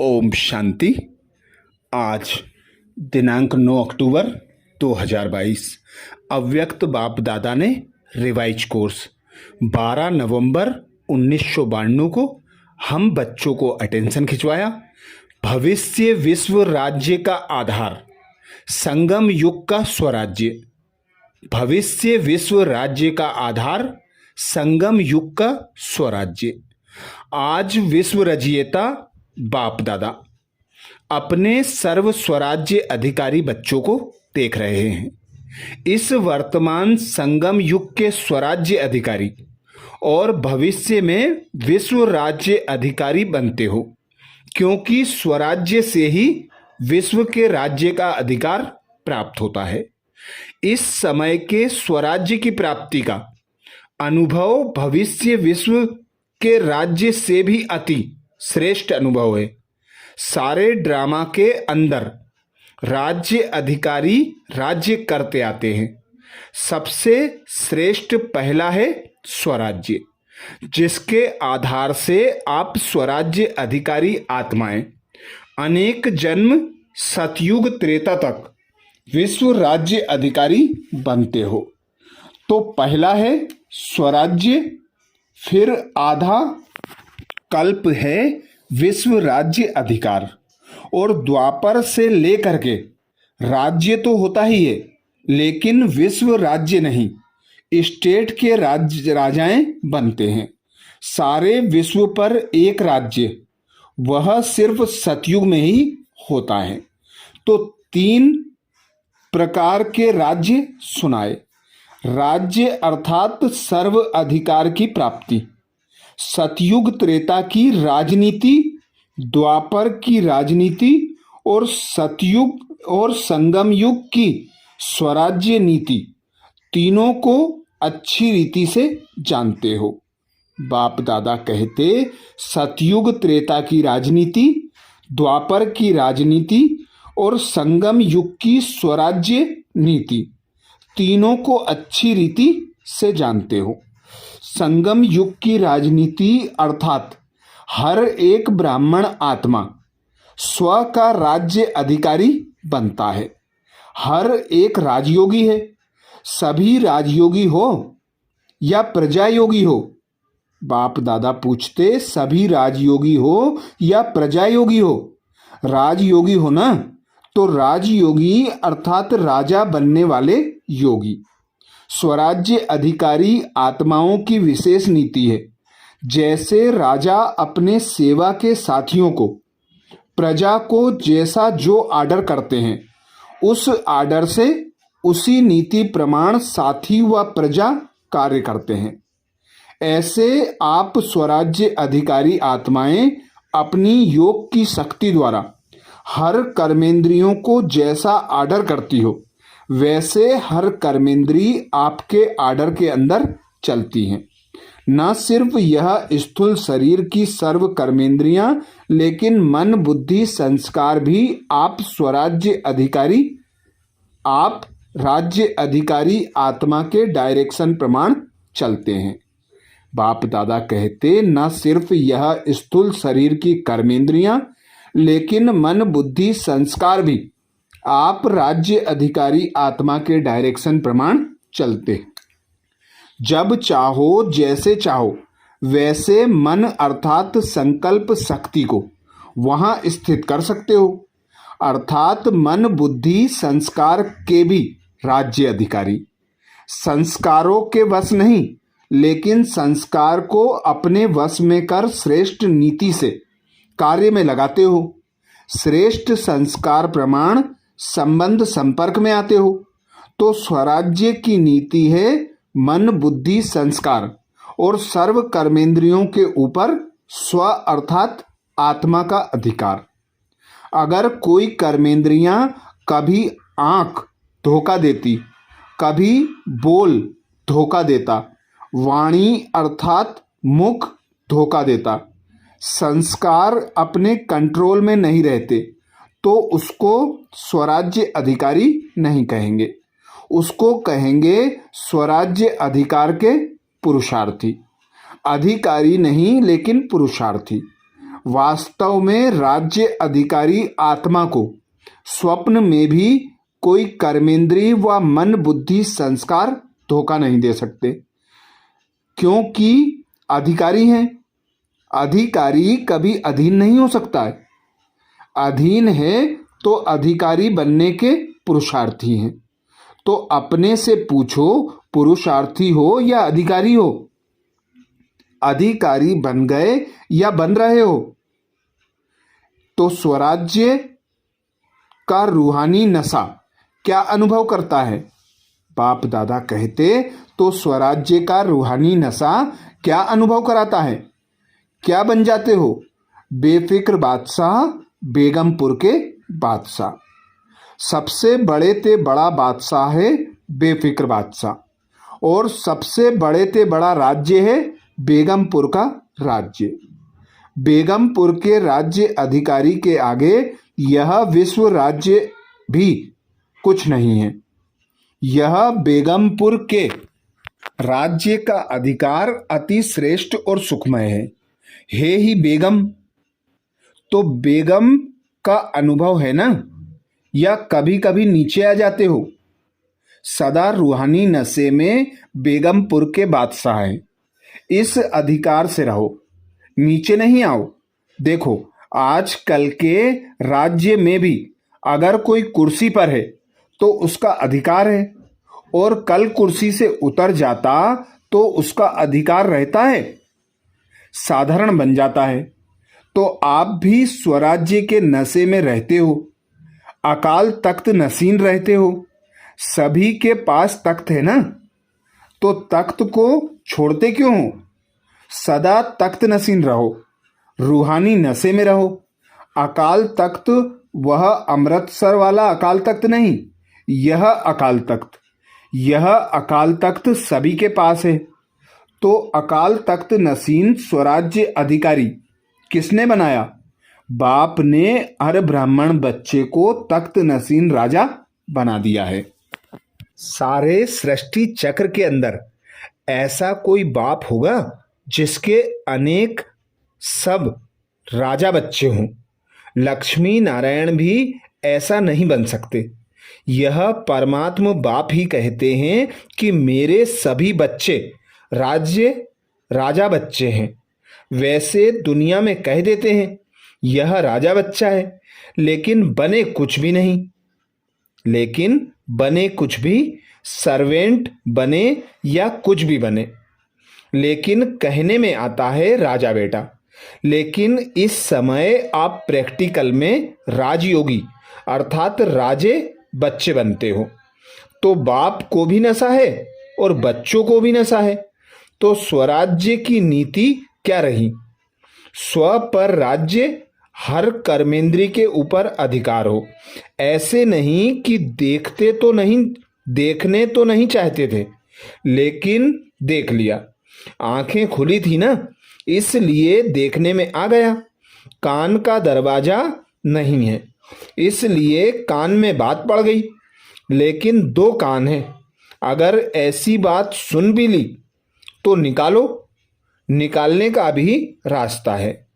ओम शांति। आज दिनांक 9 अक्टूबर 2022। अव्यक्त बाप दादा ने रिवाइज कोर्स 12 नवंबर 1992 को हम बच्चों को अटेंशन खिंचवाया। भविष्य विश्व राज्य का आधार संगम युग का स्वराज्य। भविष्य विश्व राज्य का आधार संगम युग का स्वराज्य। आज विश्व रचयिता बाप दादा अपने सर्व स्वराज्य अधिकारी बच्चों को देख रहे हैं। इस वर्तमान संगम युग के स्वराज्य अधिकारी और भविष्य में विश्व राज्य अधिकारी बनते हो, क्योंकि स्वराज्य से ही विश्व के राज्य का अधिकार प्राप्त होता है। इस समय के स्वराज्य की प्राप्ति का अनुभव भविष्य विश्व के राज्य से भी अति श्रेष्ठ अनुभव है। सारे ड्रामा के अंदर राज्य अधिकारी राज्य करते आते हैं। सबसे श्रेष्ठ पहला है स्वराज्य, जिसके आधार से आप स्वराज्य अधिकारी आत्माएं अनेक जन्म सतयुग त्रेता तक विश्व राज्य अधिकारी बनते हो। तो पहला है स्वराज्य, फिर आधा कल्प है विश्व राज्य अधिकार, और द्वापर से लेकर के राज्य तो होता ही है, लेकिन विश्व राज्य नहीं, स्टेट के राज्य राजाएं बनते हैं। सारे विश्व पर एक राज्य वह सिर्फ सतयुग में ही होता है। तो 3 प्रकार के राज्य सुनाए। राज्य अर्थात सर्व अधिकार की प्राप्ति, सतयुग त्रेता की राजनीति, द्वापर की राजनीति और सतयुग और संगम युग की स्वराज्य नीति, तीनों को अच्छी रीति से जानते हो। बाप दादा कहते सतयुग त्रेता की राजनीति, द्वापर की राजनीति और संगम युग की स्वराज्य नीति, तीनों को अच्छी रीति से जानते हो। संगम युग की राजनीति अर्थात हर एक ब्राह्मण आत्मा स्व का राज्य अधिकारी बनता है। हर एक राजयोगी है। सभी राजयोगी हो या प्रजायोगी हो? बाप दादा पूछते सभी राजयोगी हो या प्रजायोगी हो? राजयोगी हो ना? तो राजयोगी अर्थात राजा बनने वाले योगी। स्वराज्य अधिकारी आत्माओं की विशेष नीति है। जैसे राजा अपने सेवा के साथियों को, प्रजा को जैसा जो आर्डर करते हैं, उस आर्डर से उसी नीति प्रमाण साथी व प्रजा कार्य करते हैं। ऐसे आप स्वराज्य अधिकारी आत्माएं अपनी योग की शक्ति द्वारा हर कर्मेंद्रियों को जैसा आर्डर करती हो, वैसे हर कर्मेंद्री आपके आर्डर के अंदर चलती हैं। न सिर्फ यह स्थूल शरीर की सर्व कर्मेंद्रियां, लेकिन मन बुद्धि संस्कार भी आप स्वराज्य अधिकारी, आप राज्य अधिकारी आत्मा के डायरेक्शन प्रमाण चलते हैं। बाप दादा कहते न सिर्फ यह स्थूल शरीर की कर्मेंद्रियां, लेकिन मन बुद्धि संस्कार भी आप राज्य अधिकारी आत्मा के डायरेक्शन प्रमाण चलते। जब चाहो जैसे चाहो वैसे मन अर्थात संकल्प शक्ति को वहां स्थित कर सकते हो। अर्थात मन बुद्धि संस्कार के भी राज्य अधिकारी। संस्कारों के वश नहीं, लेकिन संस्कार को अपने वश में कर श्रेष्ठ नीति से कार्य में लगाते हो। श्रेष्ठ संस्कार प्रमाण संबंध संपर्क में आते हो। तो स्वराज्य की नीति है मन बुद्धि संस्कार और सर्व कर्मेंद्रियों के ऊपर स्व अर्थात आत्मा का अधिकार। अगर कोई कर्मेंद्रियां कभी आंख धोखा देती, कभी बोल धोखा देता, वाणी अर्थात मुख धोखा देता, संस्कार अपने कंट्रोल में नहीं रहते, तो उसको स्वराज्य अधिकारी नहीं कहेंगे। उसको कहेंगे स्वराज्य अधिकार के पुरुषार्थी। अधिकारी नहीं, लेकिन पुरुषार्थी। वास्तव में राज्य अधिकारी आत्मा को स्वप्न में भी कोई कर्मेंद्रिय व मन बुद्धि संस्कार धोखा नहीं दे सकते, क्योंकि अधिकारी हैं। अधिकारी कभी अधीन नहीं हो सकता है। अधीन है तो अधिकारी बनने के पुरुषार्थी हैं। तो अपने से पूछो, पुरुषार्थी हो या अधिकारी हो? अधिकारी बन गए या बन रहे हो? तो स्वराज्य का रूहानी नशा क्या अनुभव करता है? बाप दादा कहते तो स्वराज्य का रूहानी नशा क्या अनुभव कराता है? क्या बन जाते हो? बेफिक्र बादशाह, बेगमपुर के बादशाह। सबसे बड़े ते बड़ा बादशाह है बेफिक्र बादशाह, और सबसे बड़े ते बड़ा राज्य है बेगमपुर का राज्य। बेगमपुर के राज्य अधिकारी के आगे यह विश्व राज्य भी कुछ नहीं है। यह बेगमपुर के राज्य का अधिकार अति श्रेष्ठ और सुखमय है ही बेगम। तो बेगम का अनुभव है ना, या कभी कभी नीचे आ जाते हो? सदा रूहानी नशे में बेगमपुर के बादशाह हैं। इस अधिकार से रहो, नीचे नहीं आओ। देखो, आज कल के राज्य में भी अगर कोई कुर्सी पर है तो उसका अधिकार है, और कल कुर्सी से उतर जाता तो उसका अधिकार रहता है, साधारण बन जाता है। तो आप भी स्वराज्य के नशे में रहते हो, अकाल तख्त नसीन रहते हो। सभी के पास तख्त है ना, तो तख्त को छोड़ते क्यों हो? सदा तख्त नसीन रहो, रूहानी नशे में रहो। अकाल तख्त वह अमृतसर वाला अकाल तख्त नहीं, यह अकाल तख्त, यह अकाल तख्त सभी के पास है। तो अकाल तख्त नसीन स्वराज्य अधिकारी किसने बनाया? बाप ने हर ब्राह्मण बच्चे को तख्त नसीन राजा बना दिया है। सारे सृष्टि चक्र के अंदर ऐसा कोई बाप होगा जिसके अनेक सब राजा बच्चे हों? लक्ष्मी नारायण भी ऐसा नहीं बन सकते। यह परमात्मा बाप ही कहते हैं कि मेरे सभी बच्चे राजा बच्चे हैं। वैसे दुनिया में कह देते हैं यह राजा बच्चा है, लेकिन बने कुछ भी नहीं। लेकिन बने कुछ भी, सर्वेंट बने या कुछ भी बने, लेकिन कहने में आता है राजा बेटा। लेकिन इस समय आप प्रैक्टिकल में राजयोगी अर्थात राजे बच्चे बनते हो। तो बाप को भी नशा है और बच्चों को भी नशा है। तो स्वराज्य की नीति क्या रही? स्व पर राज्य, हर कर्मेंद्रिय के ऊपर अधिकार हो। ऐसे नहीं कि देखने तो नहीं चाहते थे, लेकिन देख लिया। आंखें खुली थी ना, इसलिए देखने में आ गया। कान का दरवाजा नहीं है, इसलिए कान में बात पड़ गई। लेकिन दो कान हैं, अगर ऐसी बात सुन भी ली तो निकालने का भी रास्ता है।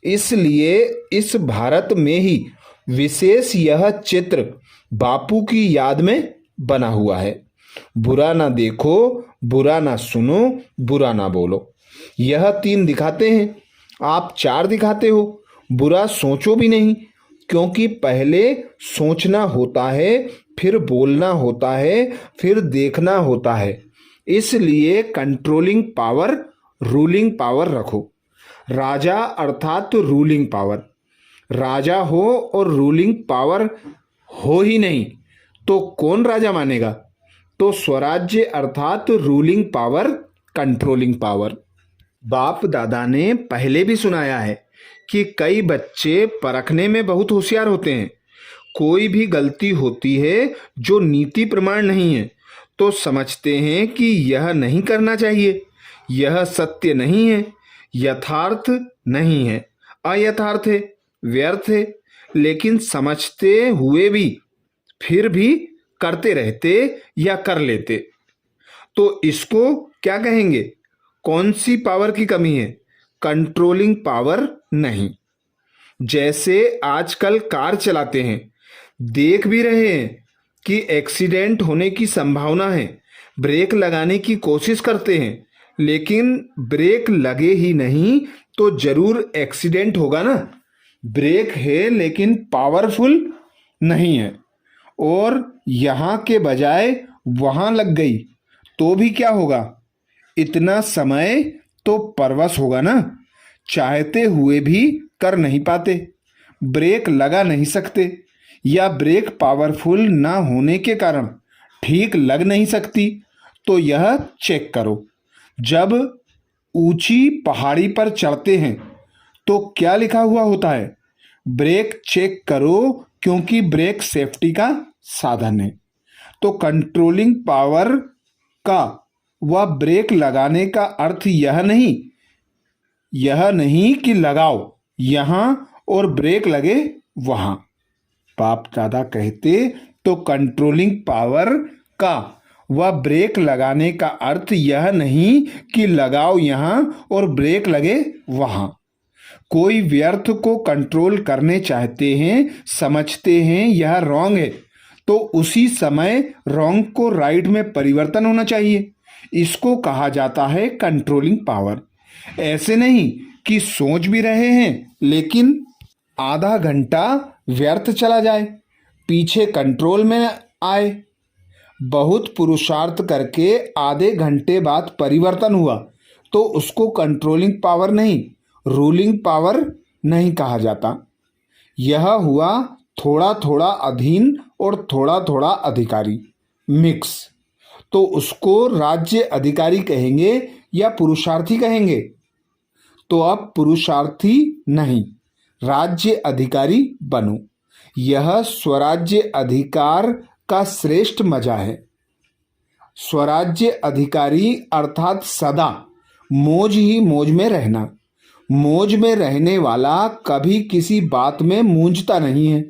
इसलिए इस भारत में ही विशेष यह चित्र बापू की याद में बना हुआ है। बुरा ना देखो, बुरा ना सुनो, बुरा ना बोलो। यह 3 दिखाते हैं, आप 4 दिखाते हो। बुरा सोचो भी नहीं, क्योंकि पहले सोचना होता है, फिर बोलना होता है, फिर देखना होता है। इसलिए कंट्रोलिंग पावर, रूलिंग पावर रखो। राजा अर्थात रूलिंग पावर। राजा हो और रूलिंग पावर हो ही नहीं तो कौन राजा मानेगा? तो स्वराज्य अर्थात रूलिंग पावर, कंट्रोलिंग पावर। बाप दादा ने पहले भी सुनाया है कि कई बच्चे परखने में बहुत होशियार होते हैं। कोई भी गलती होती है जो नीति प्रमाण नहीं है तो समझते हैं कि यह नहीं करना चाहिए, यह सत्य नहीं है, यथार्थ नहीं है, अयथार्थ है, व्यर्थ है। लेकिन समझते हुए भी फिर भी करते रहते या कर लेते। तो इसको क्या कहेंगे? कौन सी पावर की कमी है? कंट्रोलिंग पावर नहीं। जैसे आजकल कार चलाते हैं, देख भी रहे हैं कि एक्सीडेंट होने की संभावना है, ब्रेक लगाने की कोशिश करते हैं, लेकिन ब्रेक लगे ही नहीं तो जरूर एक्सीडेंट होगा ना। ब्रेक है लेकिन पावरफुल नहीं है, और यहाँ के बजाय वहाँ लग गई तो भी क्या होगा? इतना समय तो परवश होगा ना, चाहते हुए भी कर नहीं पाते, ब्रेक लगा नहीं सकते, या ब्रेक पावरफुल ना होने के कारण ठीक लग नहीं सकती। तो यह चेक करो, जब ऊंची पहाड़ी पर चढ़ते हैं तो क्या लिखा हुआ होता है? ब्रेक चेक करो, क्योंकि ब्रेक सेफ्टी का साधन है। तो कंट्रोलिंग पावर का व ब्रेक लगाने का अर्थ यह नहीं कि लगाओ यहां और ब्रेक लगे वहां। बाप दादा कहते तो कंट्रोलिंग पावर का व ब्रेक लगाने का अर्थ यह नहीं कि लगाओ यहां और ब्रेक लगे वहां। कोई व्यर्थ को कंट्रोल करने चाहते हैं, समझते हैं यह रॉन्ग है, तो उसी समय रॉन्ग को राइट में परिवर्तन होना चाहिए। इसको कहा जाता है कंट्रोलिंग पावर। ऐसे नहीं कि सोच भी रहे हैं लेकिन आधा घंटा व्यर्थ चला जाए, पीछे कंट्रोल में आए। बहुत पुरुषार्थ करके आधे घंटे बाद परिवर्तन हुआ तो उसको कंट्रोलिंग पावर नहीं, रूलिंग पावर नहीं कहा जाता। यह हुआ थोड़ा थोड़ा अधीन और थोड़ा थोड़ा अधिकारी, मिक्स। तो उसको राज्य अधिकारी कहेंगे या पुरुषार्थी कहेंगे? तो अब पुरुषार्थी नहीं, राज्य अधिकारी बनो। यह स्वराज्य अधिकार का श्रेष्ठ मजा है। स्वराज्य अधिकारी अर्थात सदा मौज ही मौज में रहना। मौज में रहने वाला कभी किसी बात में मूंझता नहीं है।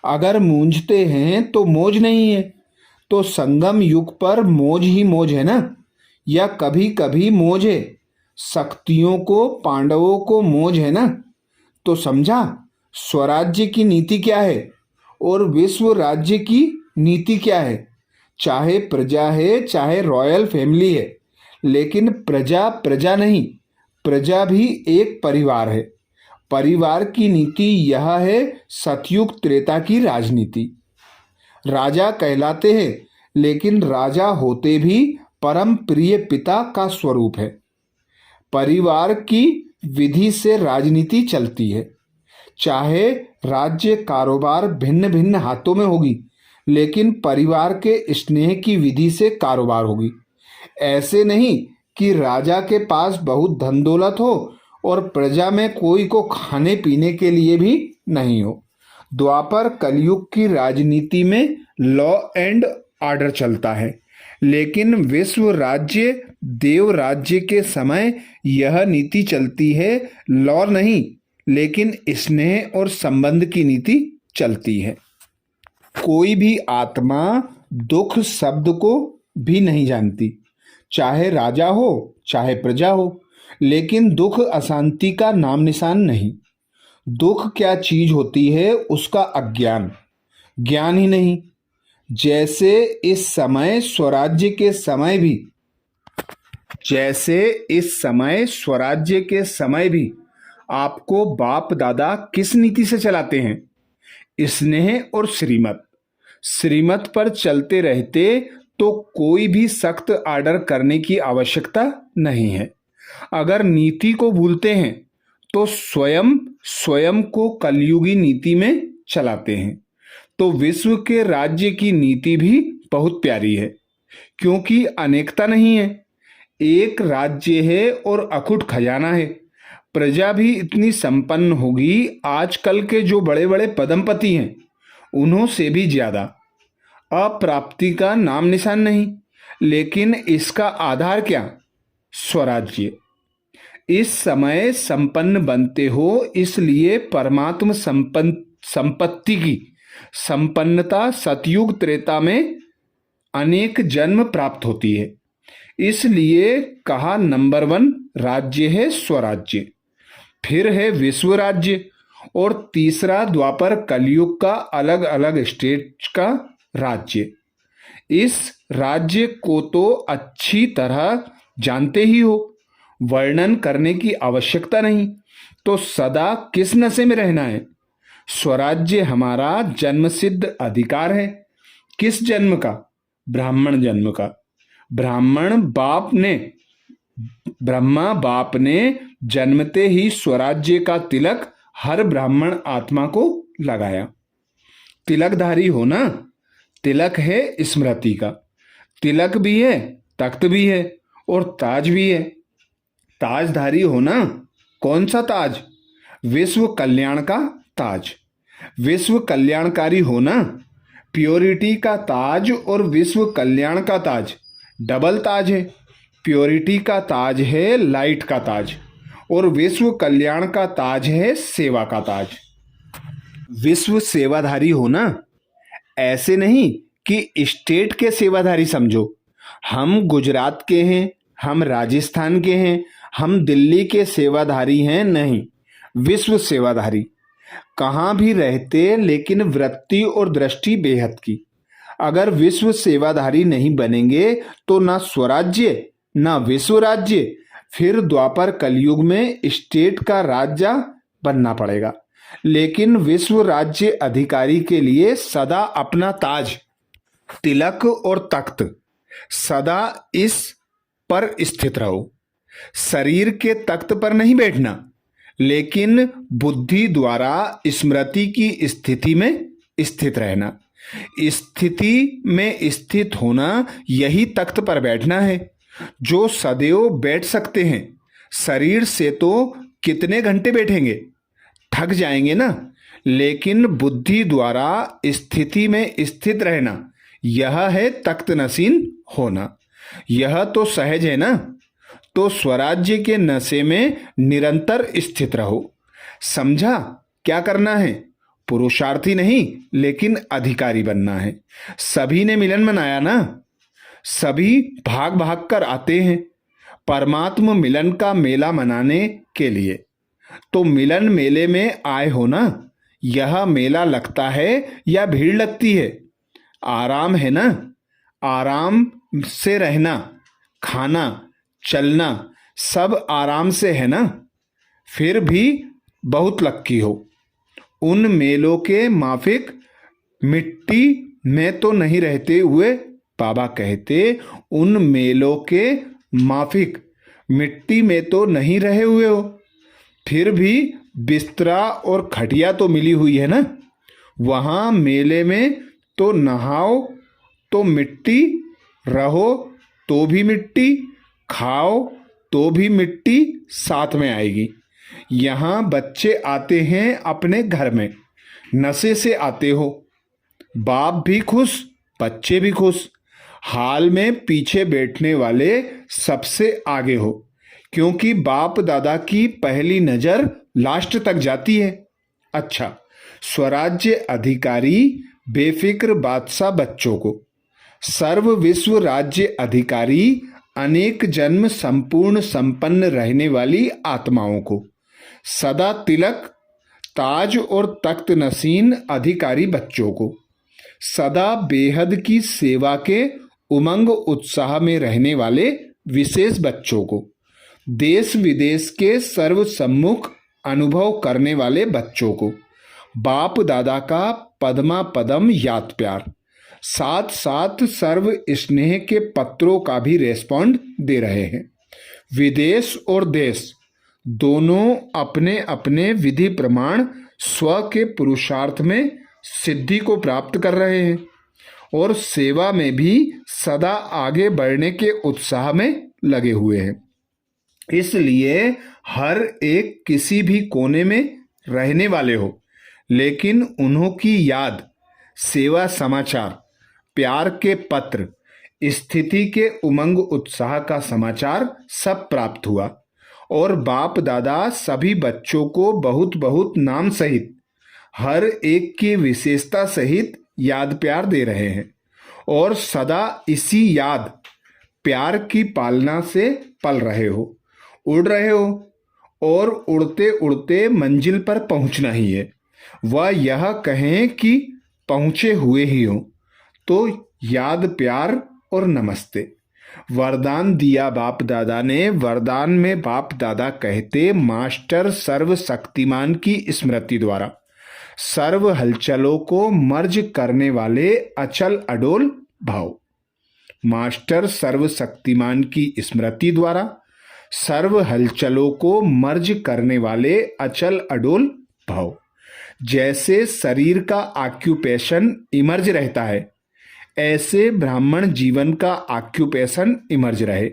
अगर मूंझते हैं तो मौज नहीं है। तो संगम युग पर मौज ही मौज है ना, या कभी कभी मौज है? शक्तियों को, पांडवों को मौज है ना। तो समझा स्वराज्य की नीति क्या है और विश्व राज्य की नीति क्या है। चाहे प्रजा है, चाहे रॉयल फैमिली है, लेकिन प्रजा प्रजा नहीं, प्रजा भी एक परिवार है। परिवार की नीति यह है सतयुग त्रेता की राजनीति। राजा कहलाते हैं, लेकिन राजा होते भी परम प्रिय पिता का स्वरूप है। परिवार की विधि से राजनीति चलती है। चाहे राज्य कारोबार भिन्न भिन्न हाथों में होगी, लेकिन परिवार के स्नेह की विधि से कारोबार होगी। ऐसे नहीं कि राजा के पास बहुत धन दौलत हो और प्रजा में कोई को खाने पीने के लिए भी नहीं हो। द्वापर कलयुग की राजनीति में लॉ एंड ऑर्डर चलता है, लेकिन विश्व राज्य देव राज्य के समय यह नीति चलती है, लॉ नहीं लेकिन स्नेह और संबंध की नीति चलती है। कोई भी आत्मा दुख शब्द को भी नहीं जानती, चाहे राजा हो चाहे प्रजा हो, लेकिन दुख अशांति का नाम निशान नहीं। दुख क्या चीज होती है उसका अज्ञान, ज्ञान ही नहीं। जैसे इस समय स्वराज्य के समय भी आपको बाप दादा किस नीति से चलाते हैं? स्नेह और श्रीमत पर चलते रहते तो कोई भी सख्त आर्डर करने की आवश्यकता नहीं है। अगर नीति को भूलते हैं तो स्वयं को कलयुगी नीति में चलाते हैं। तो विश्व के राज्य की नीति भी बहुत प्यारी है, क्योंकि अनेकता नहीं है, एक राज्य है और अखुट खजाना है। प्रजा भी इतनी संपन्न होगी, आजकल के जो बड़े बड़े पदमपति हैं उन्हों से भी ज्यादा। अप्राप्ति का नाम निशान नहीं, लेकिन इसका आधार क्या? स्वराज्य। इस समय संपन्न बनते हो, इसलिए परमात्म संपत्ति की संपन्नता सतयुग त्रेता में अनेक जन्म प्राप्त होती है। इसलिए कहा नंबर 1 राज्य है स्वराज्य, फिर है विश्व राज्य और तीसरा द्वापर कलयुग का अलग अलग स्टेज का राज्य। इस राज्य को तो अच्छी तरह जानते ही हो, वर्णन करने की आवश्यकता नहीं। तो सदा किस नशे में रहना है? स्वराज्य हमारा जन्मसिद्ध अधिकार है। किस जन्म का? ब्राह्मण जन्म का। ब्रह्मा बाप ने जन्मते ही स्वराज्य का तिलक हर ब्राह्मण आत्मा को लगाया। तिलकधारी होना, तिलक है स्मृति का। तिलक भी है, तख्त भी है और ताज भी है। ताजधारी होना, कौन सा ताज? विश्व कल्याण का ताज। विश्व कल्याणकारी होना, प्योरिटी का ताज और विश्व कल्याण का ताज डबल ताज है। प्योरिटी का ताज है लाइट का ताज और विश्व कल्याण का ताज है सेवा का ताज। विश्व सेवाधारी होना, ऐसे नहीं कि स्टेट के सेवाधारी समझो, हम गुजरात के हैं, हम राजस्थान के हैं, हम दिल्ली के सेवाधारी हैं, नहीं, विश्व सेवाधारी। कहाँ भी रहते लेकिन वृत्ति और दृष्टि बेहद की। अगर विश्व सेवाधारी नहीं बनेंगे तो ना स्वराज्य ना विश्व राज्य, फिर द्वापर कलयुग में स्टेट का राजा बनना पड़ेगा। लेकिन विश्व राज्य अधिकारी के लिए सदा अपना ताज, तिलक और तख्त सदा इस पर स्थित रहो। शरीर के तख्त पर नहीं बैठना, लेकिन बुद्धि द्वारा स्मृति की स्थिति में स्थित रहना। स्थिति में स्थित होना, यही तख्त पर बैठना है। जो सदैव बैठ सकते हैं, शरीर से तो कितने घंटे बैठेंगे, थक जाएंगे ना। लेकिन बुद्धि द्वारा स्थिति में स्थित रहना, यह है तख्त नशीन होना। यह तो सहज है ना। तो स्वराज्य के नशे में निरंतर स्थित रहो। समझा क्या करना है? पुरुषार्थी नहीं लेकिन अधिकारी बनना है। सभी ने मिलन मनाया ना, सभी भाग भाग कर आते हैं परमात्मा मिलन का मेला मनाने के लिए। तो मिलन मेले में आए हो ना। यह मेला लगता है या भीड़ लगती है? आराम है ना। आराम से रहना, खाना, चलना सब आराम से है ना। फिर भी बहुत लक्की हो। उन मेलों के माफिक मिट्टी में तो नहीं रहते हुए, बाबा कहते उन मेलों के माफिक मिट्टी में तो नहीं रहे हुए हो, फिर भी बिस्तरा और खटिया तो मिली हुई है ना। वहाँ मेले में तो नहाओ तो मिट्टी, रहो तो भी मिट्टी, खाओ तो भी मिट्टी साथ में आएगी। यहाँ बच्चे आते हैं अपने घर में, नशे से आते हो। बाप भी खुश, बच्चे भी खुश। हाल में पीछे बैठने वाले सबसे आगे हो, क्योंकि बाप दादा की पहली नज़र लास्ट तक जाती है। अच्छा, स्वराज्य अधिकारी बेफिक्र बादशाह बच्चों को, सर्व विश्व राज्य अधिकारी अनेक जन्म संपूर्ण संपन्न रहने वाली आत्माओं को, सदा तिलक, ताज और तख्त नशीन अधिकारी बच्चों को, सदा बेहद की सेवा के उमंग उत्साह में रहने वाले विशेष बच्चों को, देश विदेश के सर्व सम्मुख अनुभव करने वाले बच्चों को, बाप दादा का पदमा पदम याद प्यार, साथ साथ सर्व स्नेह के पत्रों का भी रेस्पॉन्ड दे रहे हैं। विदेश और देश दोनों अपने अपने विधि प्रमाण स्व के पुरुषार्थ में सिद्धि को प्राप्त कर रहे हैं और सेवा में भी सदा आगे बढ़ने के उत्साह में लगे हुए हैं। इसलिए हर एक किसी भी कोने में रहने वाले हो, लेकिन उन्हों की याद, सेवा समाचार, प्यार के पत्र, स्थिति के उमंग उत्साह का समाचार सब प्राप्त हुआ और बाप दादा सभी बच्चों को बहुत बहुत नाम सहित, हर एक की विशेषता सहित याद प्यार दे रहे हैं और सदा इसी याद प्यार की पालना से पल रहे हो, उड़ रहे हो और उड़ते उड़ते मंजिल पर पहुंचना ही है। वह यह कहें कि पहुंचे हुए ही हो तो याद, प्यार और नमस्ते। वरदान दिया बाप दादा ने। वरदान में बाप दादा कहते, मास्टर सर्वशक्तिमान की स्मृति द्वारा सर्व हलचलों को मर्ज करने वाले अचल अडोल भाव। मास्टर सर्वशक्तिमान की स्मृति द्वारा सर्व हलचलों को मर्ज करने वाले अचल अडोल भाव। जैसे शरीर का ऑक्यूपेशन इमर्ज रहता है, ऐसे ब्राह्मण जीवन का ऑक्यूपेशन इमर्ज रहे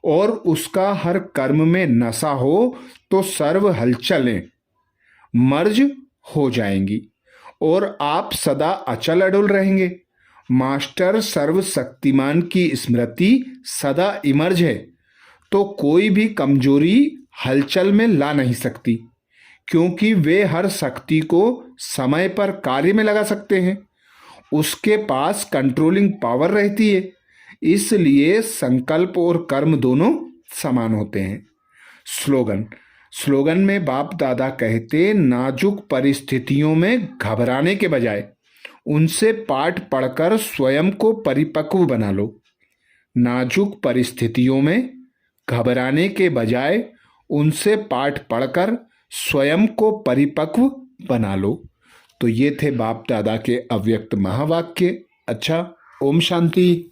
और उसका हर कर्म में नशा हो तो सर्व हलचलें मर्ज हो जाएंगी और आप सदा अचल अडोल रहेंगे। मास्टर सर्वशक्तिमान की स्मृति सदा इमर्ज है तो कोई भी कमजोरी हलचल में ला नहीं सकती, क्योंकि वे हर शक्ति को समय पर कार्य में लगा सकते हैं। उसके पास कंट्रोलिंग पावर रहती है, इसलिए संकल्प और कर्म दोनों समान होते हैं। स्लोगन में बाप दादा कहते, नाजुक परिस्थितियों में घबराने के बजाय उनसे पाठ पढ़कर स्वयं को परिपक्व बना लो। नाजुक परिस्थितियों में घबराने के बजाय उनसे पाठ पढ़कर स्वयं को परिपक्व बना लो। तो ये थे बाप दादा के अव्यक्त महावाक्य। अच्छा, ओम शांति।